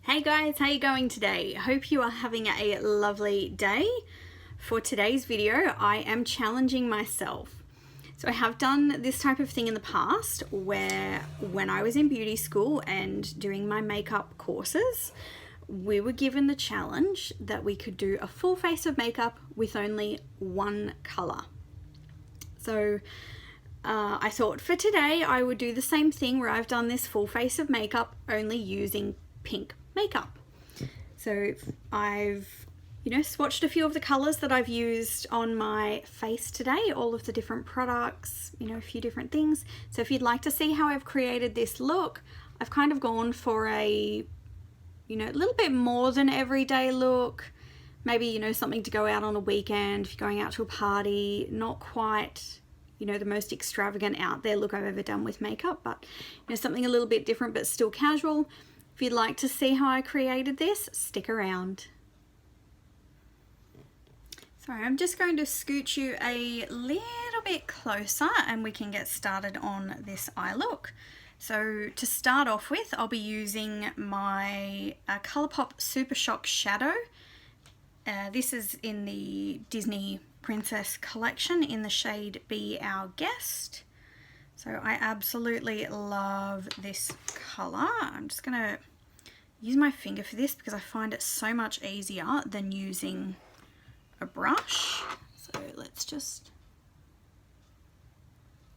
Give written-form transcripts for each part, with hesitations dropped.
Hey guys, how you going today? Hope you are having a lovely day. For today's video, I am challenging myself. So I have done this type of thing in the past where when I was in beauty school and doing my makeup courses, we were given the challenge that we could do a full face of makeup with only one color. So I thought for today I would do the same thing where I've done this full face of makeup only using pink makeup. So I've swatched a few of the colors that I've used on my face today, all of the different products, a few different things. So if you'd like to see how I've created this look, I've kind of gone for a little bit more than everyday look. Maybe something to go out on a weekend if you're going out to a party. Not quite the most extravagant out there look I've ever done with makeup, but something a little bit different but still casual. If you'd like to see how I created this, stick around. So I'm just going to scoot you a little bit closer and we can get started on this eye look. So to start off with, I'll be using my Colourpop Super Shock Shadow. This is in the Disney Princess collection in the shade Be Our Guest. So I absolutely love this colour. I'm just going to use my finger for this because I find it so much easier than using a brush. So let's just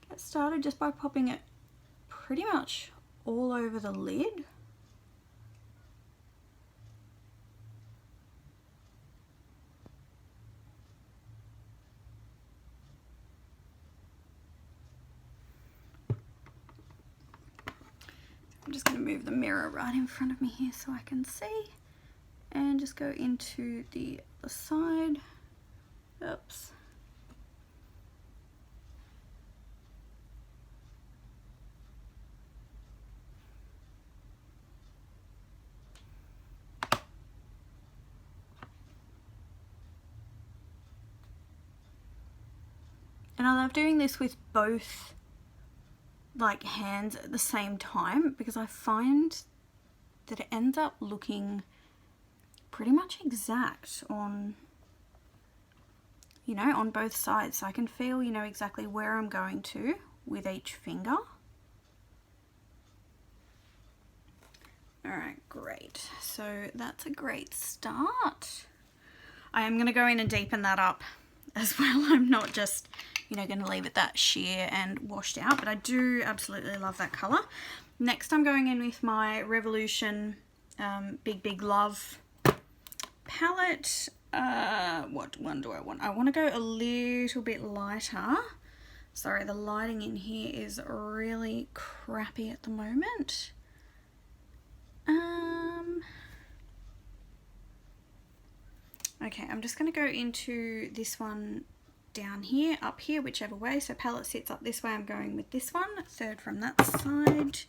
get started just by popping it pretty much all over the lid. I'm just going to move the mirror right in front of me here so I can see, and just go into the other side. Oops. And I love doing this with both hands at the same time because I find that it ends up looking pretty much exact on on both sides, so I can feel exactly where I'm going to with each finger. Alright, great. So that's a great start. I am going to go in and deepen that up as well. I'm not just going to leave it that sheer and washed out, but I do absolutely love that colour. Next I'm going in with my Revolution Big Love palette. What one do I want? I want to go a little bit lighter. Sorry, the lighting in here is really crappy at the moment. Okay, I'm just going to go into this one down here, up here, whichever way. So palette sits up this way, I'm going with this one, third from that side.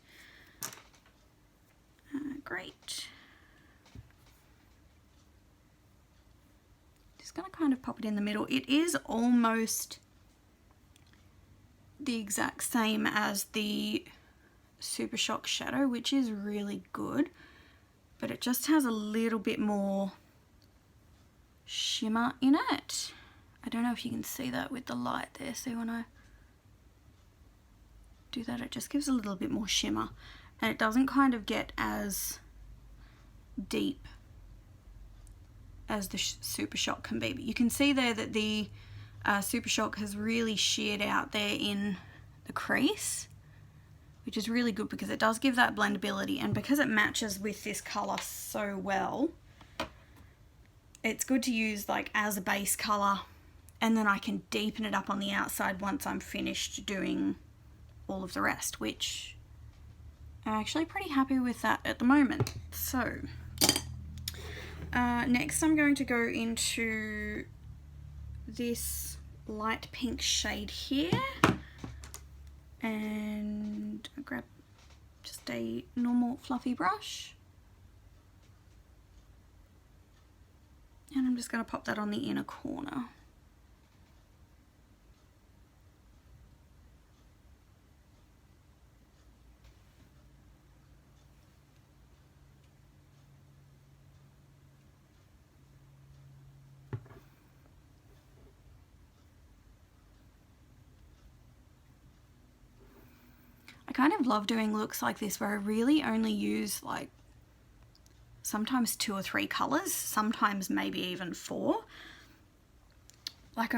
Great. Just going to kind of pop it in the middle. It is almost the exact same as the Super Shock Shadow, which is really good, but it just has a little bit more shimmer in it. I don't know if you can see that with the light there. See, when I do that, it just gives a little bit more shimmer, and it doesn't kind of get as deep as the Super Shock can be. But you can see there that the Super Shock has really sheared out there in the crease, which is really good because it does give that blendability, and because it matches with this colour so well, it's good to use as a base colour, and then I can deepen it up on the outside once I'm finished doing all of the rest, which I'm actually pretty happy with that at the moment. So next I'm going to go into this light pink shade here, and I grab just a normal fluffy brush, and I'm just going to pop that on the inner corner. kind of love doing looks like this where I really only use like sometimes 2 or 3 colors, sometimes maybe even 4. Like,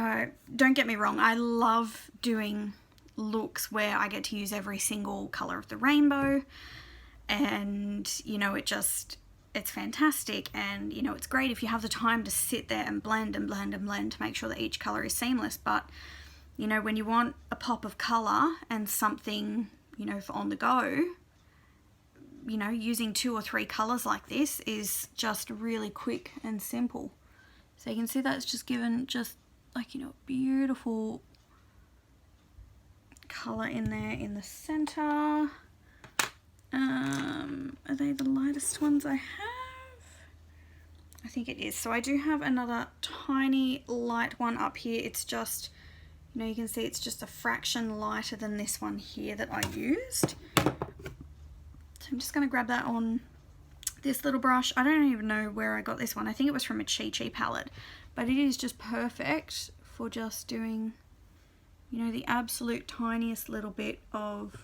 don't get me wrong, I love doing looks where I get to use every single color of the rainbow, and you know, it's fantastic, and you know, it's great if you have the time to sit there and blend and blend and blend to make sure that each color is seamless. But you know, when you want a pop of color and something, you know, for on the go, you know, using 2 or 3 colors like this is just really quick and simple. So you can see that's just given just like, you know, beautiful color in there in the center. Are they the lightest ones I have? I think it is. So I do have another tiny light one up here. It's just, you know, you can see it's just a fraction lighter than this one here that I used. So I'm just going to grab that on this little brush. I don't even know where I got this one. I think it was from a Chi palette, but it is just perfect for just doing, you know, the absolute tiniest little bit of,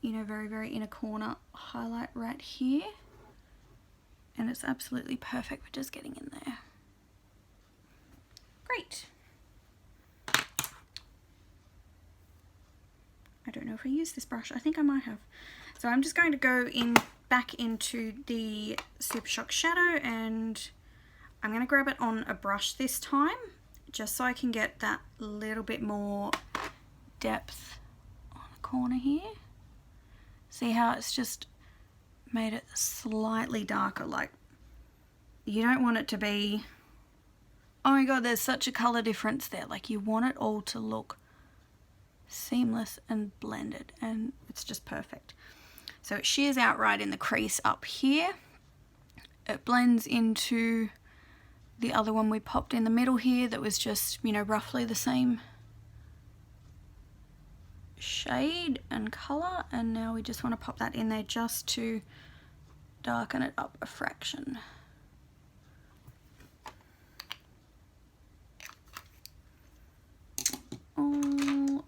you know, very, very inner corner highlight right here. And it's absolutely perfect for just getting in there. Great. I don't know if I used this brush. I think I might have. So I'm just going to go back into the Super Shock shadow, and I'm going to grab it on a brush this time, just so I can get that little bit more depth on the corner here. See how it's just made it slightly darker? Like, you don't want it to be, oh my god, there's such a color difference there. Like, you want it all to look seamless and blended, and it's just perfect. So it shears out right in the crease up here. It blends into the other one we popped in the middle here that was just, you know, roughly the same shade and color, and now we just want to pop that in there just to darken it up a fraction.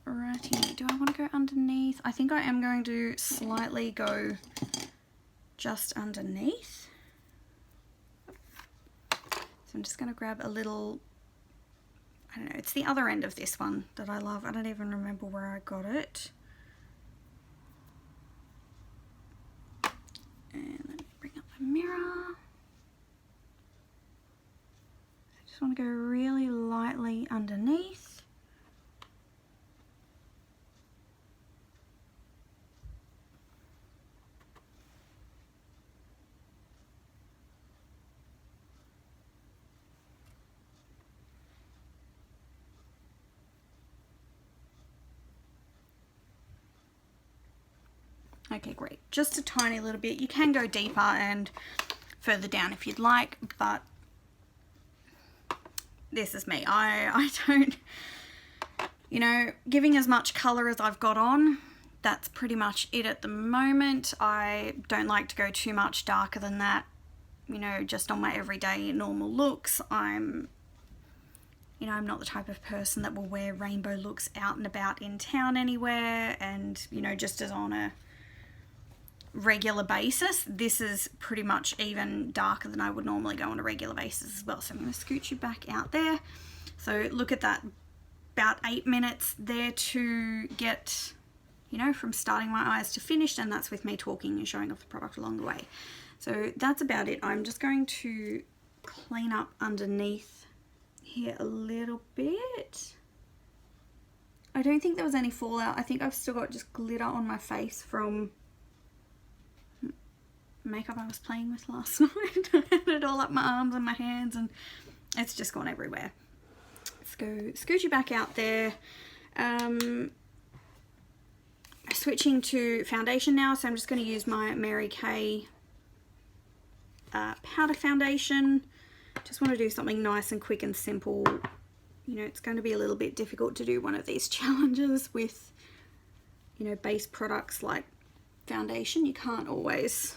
Alrighty, do I want to go underneath? I think I am going to slightly go just underneath. So I'm just going to grab a little, I don't know, it's the other end of this one that I love. I don't even remember where I got it. And let me bring up the mirror. I just want to go really lightly underneath. Okay, great. Just a tiny little bit. You can go deeper and further down if you'd like, but this is me. I don't, you know, giving as much color as I've got on, that's pretty much it at the moment. I don't like to go too much darker than that, you know, just on my everyday normal looks. I'm not the type of person that will wear rainbow looks out and about in town anywhere, and, you know, just as on a regular basis. This is pretty much even darker than I would normally go on a regular basis as well. So I'm going to scoot you back out there. So look at that, about 8 minutes there to get, you know, from starting my eyes to finished, and that's with me talking and showing off the product along the way. So that's about it. I'm just going to clean up underneath here a little bit. I don't think there was any fallout. I think I've still got just glitter on my face from makeup I was playing with last night. I had it all up my arms and my hands, and it's just gone everywhere. Let's go scoot you back out there. Switching to foundation now, so I'm just going to use my Mary Kay powder foundation. Just want to do something nice and quick and simple. You know, it's going to be a little bit difficult to do one of these challenges with, you know, base products like foundation. You can't always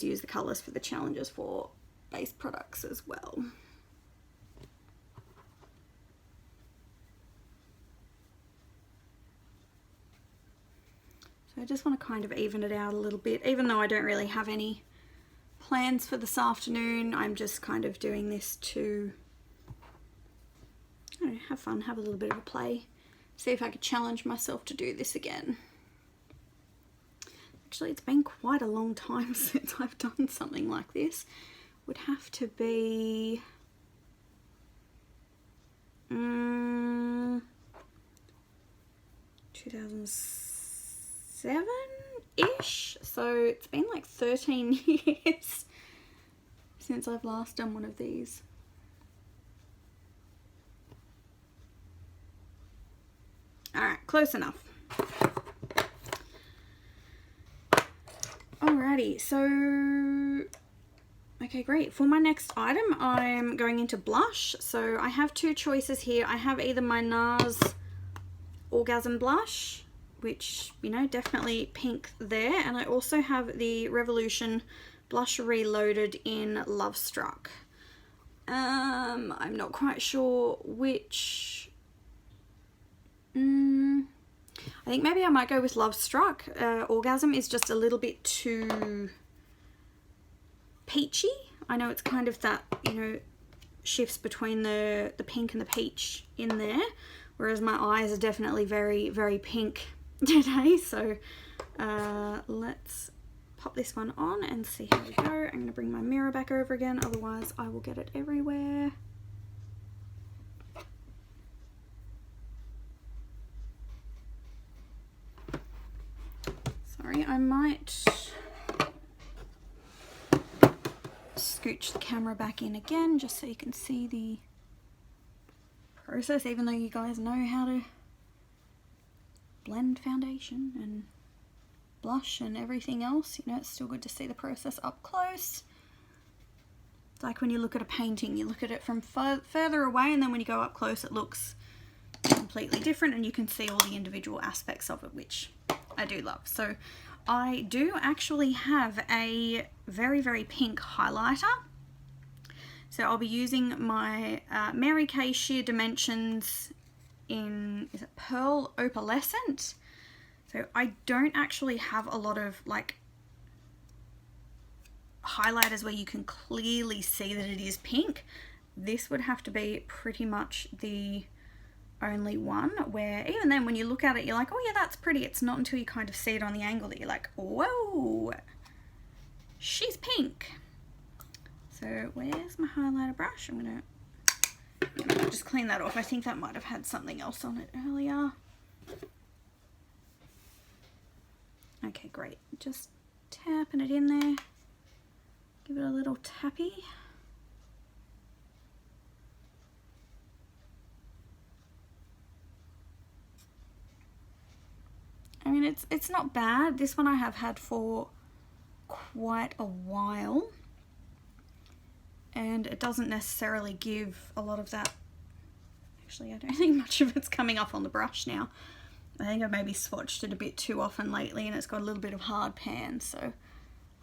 use the colors for the challenges for base products as well. So I just want to kind of even it out a little bit, even though I don't really have any plans for this afternoon. I'm just kind of doing this to, I don't know, have fun, have a little bit of a play, see if I could challenge myself to do this again. Actually, it's been quite a long time since I've done something like this. Would have to be 2007-ish, so it's been like 13 years since I've last done one of these. Alright, close enough. Alrighty, so okay, great. For my next item, I'm going into blush. So I have two choices here. I have either my NARS Orgasm Blush, which, you know, definitely pink there. And I also have the Revolution Blush Reloaded in Love Struck. I'm not quite sure which. I think maybe I might go with Love Struck. Orgasm is just a little bit too peachy. I know it's kind of that, you know, shifts between the pink and the peach in there, whereas my eyes are definitely very, very pink today. So let's pop this one on and see how we go. I'm going to bring my mirror back over again, otherwise I will get it everywhere. Sorry, I might scooch the camera back in again just so you can see the process, even though you guys know how to blend foundation and blush and everything else. You know, it's still good to see the process up close. It's like when you look at a painting, you look at it from further away, and then when you go up close it looks completely different and you can see all the individual aspects of it, which I do love. So I do actually have a very, very pink highlighter. So I'll be using my Mary Kay Sheer Dimensions in, is it Pearl Opalescent? So I don't actually have a lot of like highlighters where you can clearly see that it is pink. This would have to be pretty much the only one where even then when you look at it you're like, oh yeah, that's pretty. It's not until you kind of see it on the angle that you're like, whoa, she's pink. So where's my highlighter brush? I'm gonna just clean that off. I think that might have had something else on it earlier. Okay, great. Just tapping it in there. Give it a little tappy. I mean, it's not bad. This one I have had for quite a while, and it doesn't necessarily give a lot of that. Actually, I don't think much of it's coming up on the brush now. I think I've maybe swatched it a bit too often lately and it's got a little bit of hard pan, so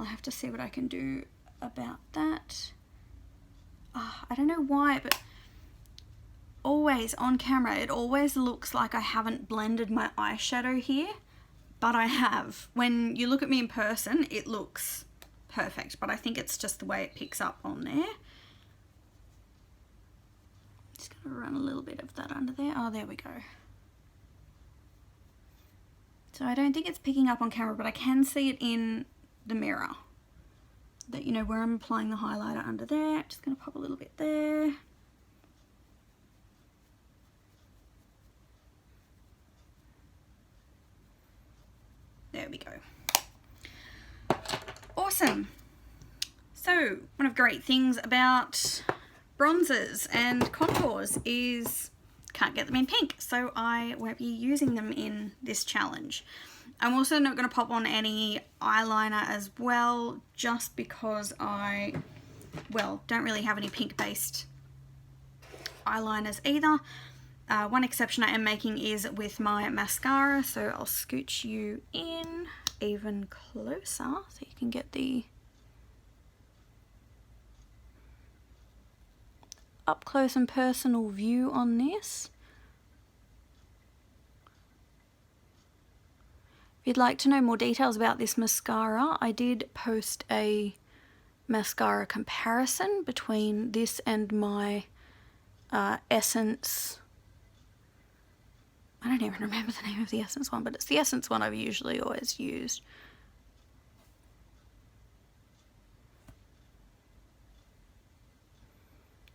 I'll have to see what I can do about that. I don't know why, but always on camera it always looks like I haven't blended my eyeshadow here, but I have. When you look at me in person it looks perfect, but I think it's just the way it picks up on there. Just gonna run a little bit of that under there. Oh, there we go. So I don't think it's picking up on camera, but I can see it in the mirror. That, you know, where I'm applying the highlighter under there. Just gonna pop a little bit there. There we go. Awesome. So one of the great things about bronzers and contours is can't get them in pink, so I won't be using them in this challenge. I'm also not going to pop on any eyeliner as well, just because I, well, don't really have any pink based eyeliners either. One exception I am making is with my mascara, so I'll scooch you in even closer so you can get the up close and personal view on this. If you'd like to know more details about this mascara, I did post a mascara comparison between this and my Essence. I don't even remember the name of the Essence one, but it's the Essence one I've usually always used.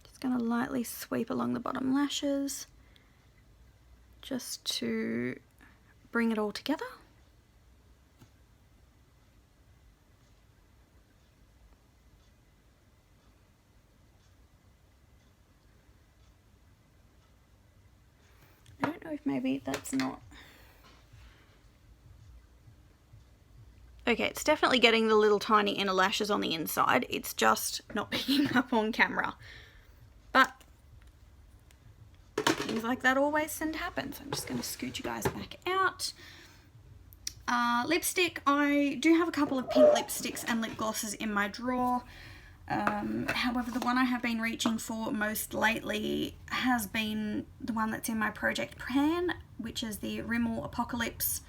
Just going to lightly sweep along the bottom lashes just to bring it all together. I don't know if maybe that's not... Okay, it's definitely getting the little tiny inner lashes on the inside. It's just not picking up on camera. But things like that always tend to happen. So I'm just going to scoot you guys back out. Lipstick. I do have a couple of pink lipsticks and lip glosses in my drawer. However, the one I have been reaching for most lately has been the one that's in my project pan, which is the Rimmel Apocalypse.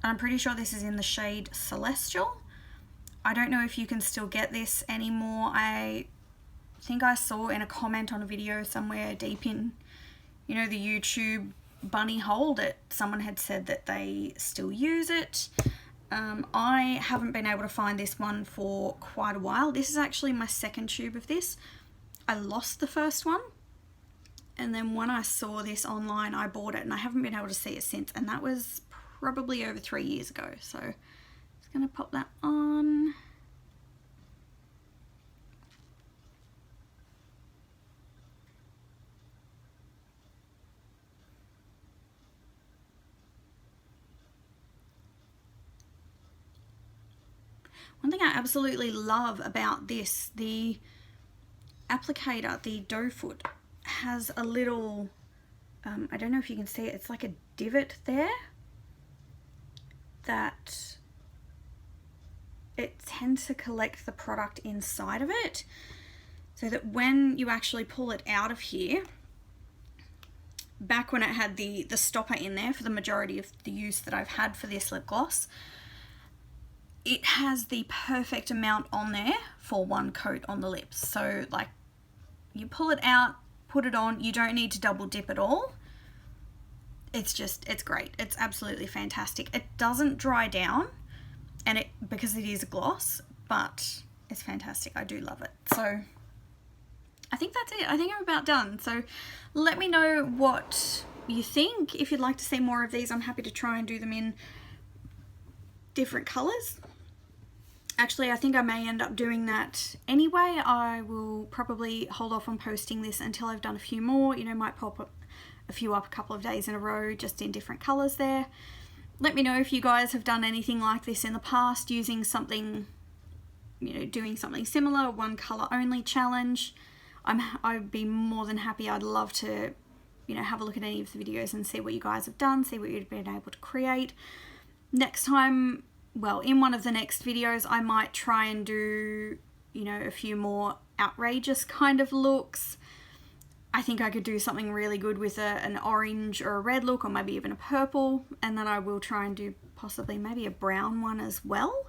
And I'm pretty sure this is in the shade Celestial. I don't know if you can still get this anymore. I think I saw in a comment on a video somewhere deep in, you know, the YouTube bunny hole that someone had said that they still use it. I haven't been able to find this one for quite a while. This is actually my second tube of this. I lost the first one, and then when I saw this online I bought it, and I haven't been able to see it since, and that was probably over 3 years ago. So I'm just going to pop that on. One thing I absolutely love about this, the applicator, the doe foot, has a little, I don't know if you can see it, it's like a divot there that it tends to collect the product inside of it, so that when you actually pull it out of here, back when it had the stopper in there for the majority of the use that I've had for this lip gloss, it has the perfect amount on there for one coat on the lips. So like, you pull it out, put it on, you don't need to double dip at all. It's great. It's absolutely fantastic. It doesn't dry down, and because it is a gloss, but it's fantastic. I do love it. So I think that's it. I think I'm about done. So let me know what you think. If you'd like to see more of these, I'm happy to try and do them in different colors. Actually, I think I may end up doing that anyway. I will probably hold off on posting this until I've done a few more. You know, might pop up a few up a couple of days in a row, just in different colors there. Let me know if you guys have done anything like this in the past, using something, you know, doing something similar, one color only challenge. I'd be more than happy. I'd love to, you know, have a look at any of the videos and see what you guys have done, see what you've been able to create. Next time, well, in one of the next videos, I might try and do, you know, a few more outrageous kind of looks. I think I could do something really good with an orange or a red look, or maybe even a purple, and then I will try and do possibly maybe a brown one as well.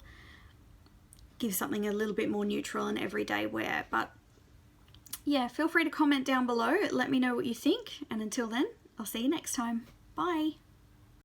Give something a little bit more neutral and everyday wear. But yeah, feel free to comment down below. Let me know what you think, and until then, I'll see you next time. Bye.